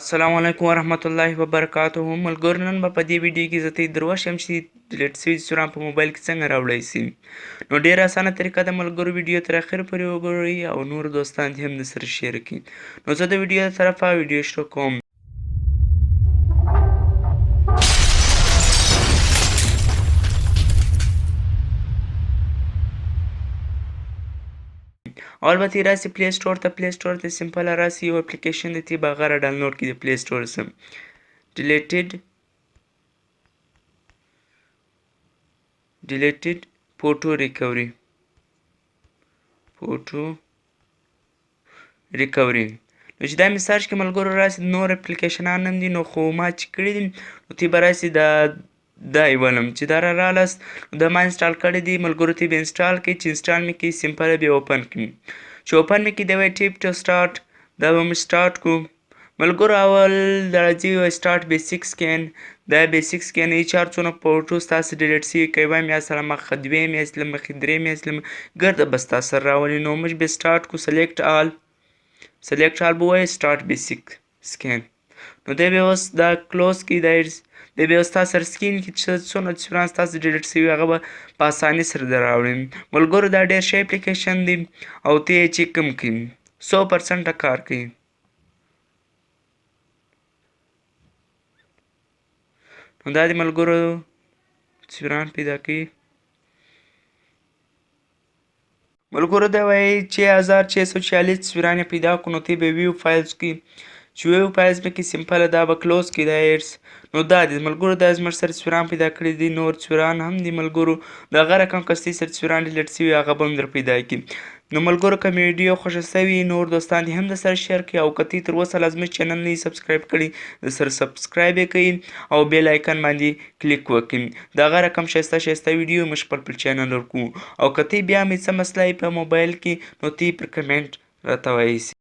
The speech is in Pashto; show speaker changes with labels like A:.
A: السلام علیکم ورحمت الله وبرکاته. ملګرو نن به په دې ویډیو کې زه ته دروښیم چې ډیلیټ شوي تصویران په موبایل کې څنګه راوړی سي. نو ډېره اسانه طریقه ده ملګرو، ویډیو تر اخر پورې وګورئ او نور دوستان دې هم درسره شیر کړي. نو زه د ویډیو طرفه ویډیو شروع کوم. اول به ترې راسي پلی سټور ته. پلی سټور ته سمپله راسي، یو اپلیکیشن دی تی به هغه را ډاونلوډ کړي د پلی سټور څخه. ډیلیټډ فوټو ریکوري نو چې دا مې سرچ کړي ملګرو راسي نور اپلیکیشنان هم دي، نو خو ما چې کړي دي نو تی به راسي دا یې ولم چې دا را رالاست نو دا ما انسټال کړی دی ملګرو. تی به انسټال کړئ، چې انسټال مې کړي سمپله بیا اوپن کړي. چې اوپن مې کړي دا وایي ټیپ ټو سټارټ، دا به مې سټارټ کړو ملګرو. اول دا راځي سټارټ بیسیک سکین، دا بیسیک سکین ای چې هر څونه فوټو ستاسې ډیلیټ شوي که یوه میاشت له مخه، دوې میاشتې له مخې، درې میاشتې له مخې ګرده به ستا سره راولي. نو موږ بیا سټارټ کړو، سلیکټ آل به ووایو سټارټ بیسیک سکین. نو دی بیا اوس دا کلوز کړي، دی بیا اوس ستا سره سکین کې چې څونه تصویران ستاسې ډیلیټ شوي هغه به په اسانۍ سره در راوړي. ملګرو دا ډېر ښه اپلیکیشن دی او ته یې چیک هم کړي، 100% کار کوي. نو دا د ملګرو تصویران پیدا کوي ملګرو. دا وایي 6646 تصویران یې پیدا کړو. نو ته به ویو فایلز کې چې ویو فایلز مې کې سمپله دا به کلوز کړي دا ایډس. نو دا دی ملګرو، دا زموږ سره تصویران پیدا کړي دي، نور تصویران هم دي ملګرو. د هغه رقم که ستاسې سره تصویران ډیلیټ شوي هغه به هم در پیدا کړي. نو ملګرو که مې ویډیو خوښه شوي نور دوستان دې هم درسره شیر کړي، او که ته تر اوسه لا زموږ چینل نه یې سبسکرایب کړی درسره سبسکرایب یې کړئ او بیل آیکن باندې کلیک وکړئ. د هغه رقم ښایسته ویډیو موږ خپل چینل ورکوو. او که ته بیا هم څه مسله یې په موبایل کې نو ته یې پر کمنټ راته وایلی سي.